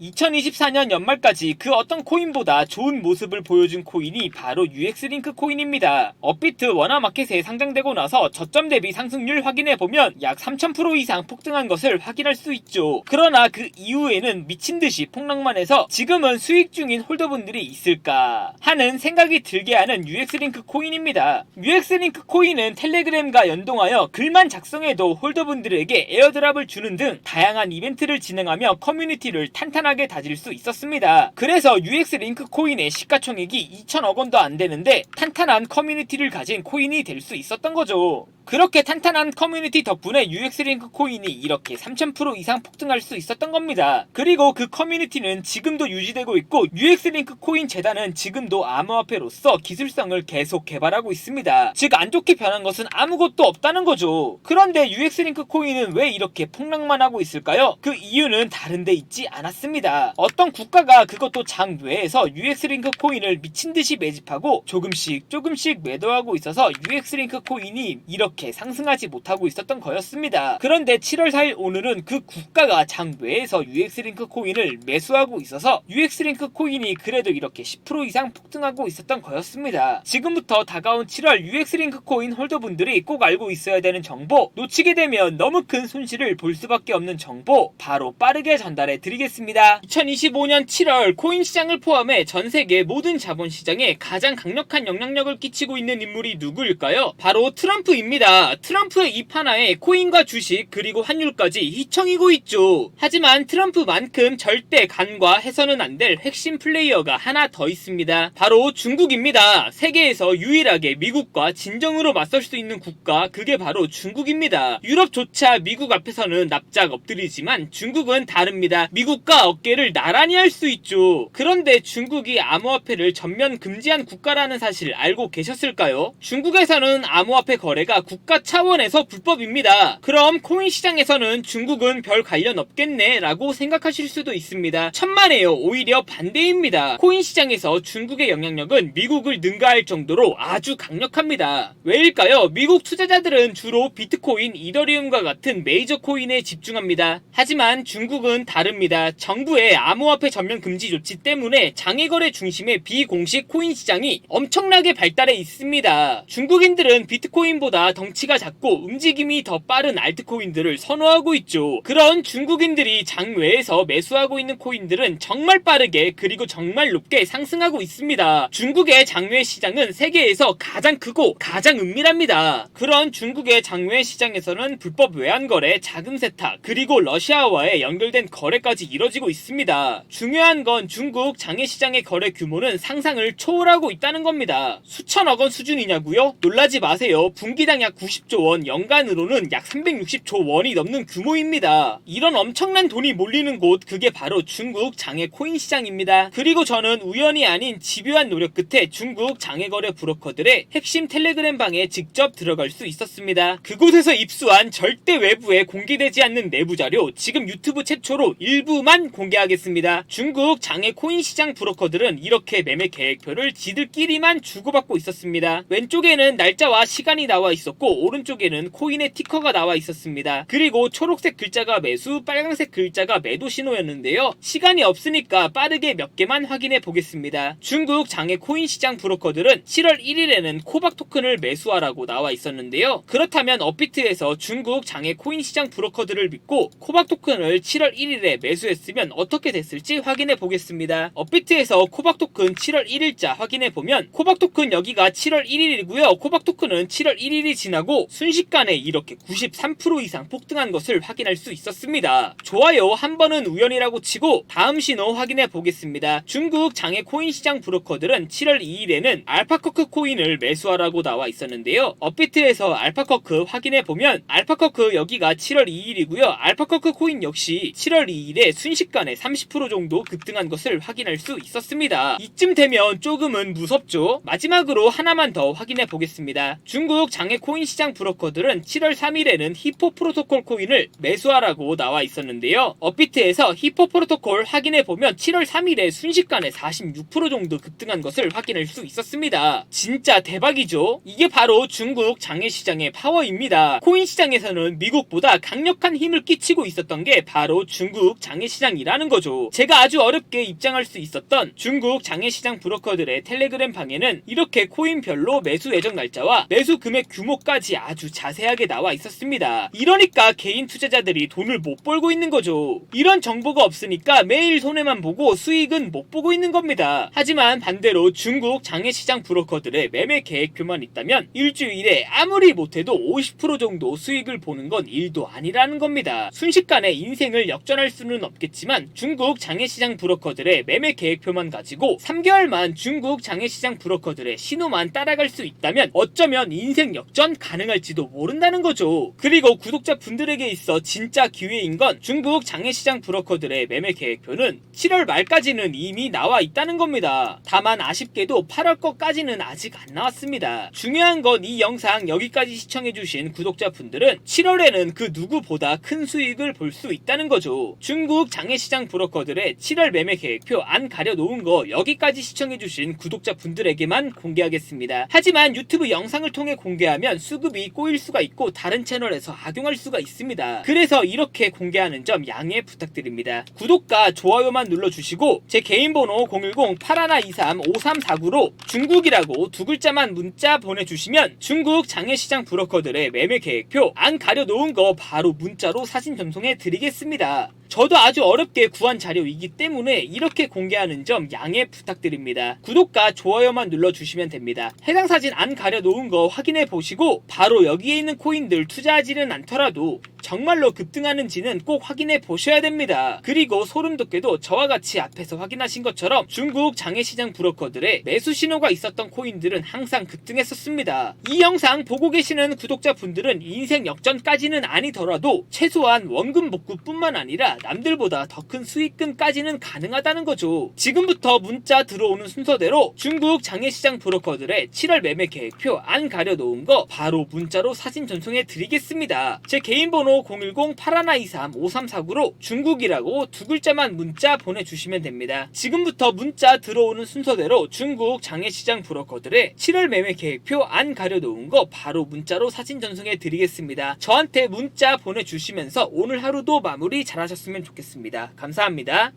2024년 연말까지 그 어떤 코인보다 좋은 모습을 보여준 코인이 바로 UX링크 코인입니다. 업비트 원화마켓에 상장되고 나서 저점 대비 상승률 확인해보면 약 3000% 이상 폭등한 것을 확인할 수 있죠. 그러나 그 이후에는 미친듯이 폭락만 해서 지금은 수익 중인 홀더분들이 있을까 하는 생각이 들게 하는 UX링크 코인입니다. UX링크 코인은 텔레그램과 연동하여 글만 작성해도 홀더분들에게 에어드랍을 주는 등 다양한 이벤트를 진행하며 커뮤니티를 탄탄하게 다질 수 있었습니다. 그래서 UX링크 코인의 시가총액이 2천억 원도 안 되는데 탄탄한 커뮤니티를 가진 코인이 될 수 있었던 거죠. 그렇게 탄탄한 커뮤니티 덕분에 UX링크 코인이 이렇게 3000% 이상 폭등할 수 있었던 겁니다. 그리고 그 커뮤니티는 지금도 유지되고 있고 UX링크 코인 재단은 지금도 암호화폐로서 기술성을 계속 개발하고 있습니다. 즉 안 좋게 변한 것은 아무것도 없다는 거죠. 그런데 UX링크 코인은 왜 이렇게 폭락만 하고 있을까요? 그 이유는 다른 데 있지 않았습니다. 어떤 국가가 그것도 장외에서 UX링크 코인을 미친듯이 매집하고 조금씩 매도하고 있어서 UX링크 코인이 이렇게 상승하지 못하고 있었던 거였습니다. 그런데 7월 4일 오늘은 그 국가가 장외에서 UX링크 코인을 매수하고 있어서 UX링크 코인이 그래도 이렇게 10% 이상 폭등하고 있었던 거였습니다. 지금부터 다가온 7월 UX링크 코인 홀더분들이 꼭 알고 있어야 되는 정보, 놓치게 되면 너무 큰 손실을 볼 수밖에 없는 정보 바로 빠르게 전달해 드리겠습니다. 2025년 7월 코인 시장을 포함해 전 세계 모든 자본시장에 가장 강력한 영향력을 끼치고 있는 인물이 누구일까요? 바로 트럼프입니다. 트럼프의 입 하나에 코인과 주식 그리고 환율까지 휘청이고 있죠. 하지만 트럼프만큼 절대 간과해서는 안 될 핵심 플레이어가 하나 더 있습니다. 바로 중국입니다. 세계에서 유일하게 미국과 진정으로 맞설 수 있는 국가, 그게 바로 중국입니다. 유럽조차 미국 앞에서는 납작 엎드리지만 중국은 다릅니다. 미국과 어깨를 나란히 할 수 있죠. 그런데 중국이 암호화폐를 전면 금지한 국가라는 사실 알고 계셨을까요? 중국에서는 암호화폐 거래가 국가 차원에서 불법입니다. 그럼 코인 시장에서는 중국은 별 관련 없겠네 라고 생각하실 수도 있습니다. 천만에요. 오히려 반대입니다. 코인 시장에서 중국의 영향력은 미국을 능가할 정도로 아주 강력합니다. 왜일까요? 미국 투자자들은 주로 비트코인, 이더리움과 같은 메이저 코인에 집중합니다. 하지만 중국은 다릅니다. 정부의 암호화폐 전면 금지 조치 때문에 장외거래 중심의 비공식 코인 시장이 엄청나게 발달해 있습니다. 중국인들은 비트코인보다 덩치가 작고 움직임이 더 빠른 알트코인들을 선호하고 있죠. 그런 중국인들이 장외에서 매수하고 있는 코인들은 정말 빠르게 그리고 정말 높게 상승하고 있습니다. 중국의 장외 시장은 세계에서 가장 크고 가장 은밀합니다. 그런 중국의 장외 시장에서는 불법 외환거래, 자금 세탁, 그리고 러시아와의 연결된 거래까지 이뤄지고 있습니다. 중요한 건 중국 장외시장의 거래 규모는 상상을 초월하고 있다는 겁니다. 수천억 원 수준이냐고요? 놀라지 마세요. 분기당 약 90조 원, 연간으로는 약 360조 원이 넘는 규모입니다. 이런 엄청난 돈이 몰리는 곳, 그게 바로 중국 장외 코인 시장입니다. 그리고 저는 우연이 아닌 집요한 노력 끝에 중국 장외거래 브로커들의 핵심 텔레그램 방에 직접 들어갈 수 있었습니다. 그곳에서 입수한 절대 외부에 공개되지 않는 내부 자료, 지금 유튜브 최초로 일부만 공개하겠습니다. 중국 장외 코인 시장 브로커들은 이렇게 매매 계획표를 지들끼리만 주고받고 있었습니다. 왼쪽에는 날짜와 시간이 나와 있었고 오른쪽에는 코인의 티커가 나와 있었습니다. 그리고 초록색 글자가 매수, 빨간색 글자가 매도 신호였는데요. 시간이 없으니까 빠르게 몇 개만 확인해 보겠습니다. 중국 장외 코인 시장 브로커들은 7월 1일에는 코박 토큰을 매수하라고 나와 있었는데요. 그렇다면 업비트에서 중국 장외 코인 시장 브로커들을 믿고 코박 토큰을 7월 1일에 매수했으면 어떻게 됐을지 확인해 보겠습니다. 업비트에서 코박 토큰 7월 1일자 확인해 보면 코박 토큰 여기가 7월 1일이고요. 코박 토큰은 7월 1일이 지나고 순식간에 이렇게 93% 이상 폭등한 것을 확인할 수 있었습니다. 좋아요. 한 번은 우연이라고 치고 다음 신호 확인해 보겠습니다. 중국 장외 코인 시장 브로커들은 7월 2일에는 알파커크 코인을 매수하라고 나와 있었는데요. 업비트에서 알파커크 확인해 보면 알파커크 여기가 7월 2일이고요. 알파커크 코인 역시 7월 2일에 순식간에 30% 정도 급등한 것을 확인할 수 있었습니다. 이쯤 되면 조금은 무섭죠. 마지막으로 하나만 더 확인해 보겠습니다. 중국 장외 코인 코인 시장 브로커들은 7월 3일에는 히포 프로토콜 코인을 매수하라고 나와 있었는데요. 업비트에서 히포 프로토콜 확인해보면 7월 3일에 순식간에 46% 정도 급등한 것을 확인할 수 있었습니다. 진짜 대박이죠? 이게 바로 중국 장외시장의 파워입니다. 코인 시장에서는 미국보다 강력한 힘을 끼치고 있었던 게 바로 중국 장외시장이라는 거죠. 제가 아주 어렵게 입장할 수 있었던 중국 장외시장 브로커들의 텔레그램 방에는 이렇게 코인별로 매수 예정 날짜와 매수 금액 규모까지 아주 자세하게 나와 있었습니다. 이러니까 개인 투자자들이 돈을 못 벌고 있는 거죠. 이런 정보가 없으니까 매일 손해만 보고 수익은 못 보고 있는 겁니다. 하지만 반대로 중국 장외시장 브로커들의 매매 계획표만 있다면 일주일에 아무리 못해도 50% 정도 수익을 보는 건 일도 아니라는 겁니다. 순식간에 인생을 역전할 수는 없겠지만 중국 장외시장 브로커들의 매매 계획표만 가지고 3개월만 중국 장외시장 브로커들의 신호만 따라갈 수 있다면 어쩌면 인생 역전 가능할지도 모른다는 거죠. 그리고 구독자분들에게 있어 진짜 기회인 건 중국 장외시장 브로커들의 매매 계획표는 7월 말까지는 이미 나와 있다는 겁니다. 다만 아쉽게도 8월 거까지는 아직 안 나왔습니다. 중요한 건 이 영상 여기까지 시청해주신 구독자분들은 7월에는 그 누구보다 큰 수익을 볼 수 있다는 거죠. 중국 장외시장 브로커들의 7월 매매 계획표 안 가려놓은 거 여기까지 시청해주신 구독자분들에게만 공개하겠습니다. 하지만 유튜브 영상을 통해 공개하면 수급이 꼬일 수가 있고 다른 채널에서 악용할 수가 있습니다. 그래서 이렇게 공개하는 점 양해 부탁드립니다. 구독과 좋아요만 눌러주시고 제 개인 번호 010-8123-5349로 중국이라고 두 글자만 문자 보내주시면 중국 장외시장 브로커들의 매매 계획표 안 가려놓은 거 바로 문자로 사진 전송해 드리겠습니다. 저도 아주 어렵게 구한 자료이기 때문에 이렇게 공개하는 점 양해 부탁드립니다. 구독과 좋아요만 눌러주시면 됩니다. 해당 사진 안 가려놓은 거 확인해 보시고 바로 여기에 있는 코인들 투자하지는 않더라도 정말로 급등하는지는 꼭 확인해 보셔야 됩니다. 그리고 소름 돋게도 저와 같이 앞에서 확인하신 것처럼 중국 장외시장 브로커들의 매수 신호가 있었던 코인들은 항상 급등했었습니다. 이 영상 보고 계시는 구독자분들은 인생 역전까지는 아니더라도 최소한 원금 복구뿐만 아니라 남들보다 더 큰 수익금까지는 가능하다는 거죠. 지금부터 문자 들어오는 순서대로 중국 장외시장 브로커들의 7월 매매 계획표 안 가려놓은 거 바로 문자로 사진 전송해 드리겠습니다. 제 개인 번호 010-8123-5349로 중국이라고 두 글자만 문자 보내주시면 됩니다. 지금부터 문자 들어오는 순서대로 중국 장외시장 브로커들의 7월 매매 계획표 안 가려놓은 거 바로 문자로 사진 전송해 드리겠습니다. 저한테 문자 보내주시면서 오늘 하루도 마무리 잘하셨으면 좋겠습니다. 감사합니다.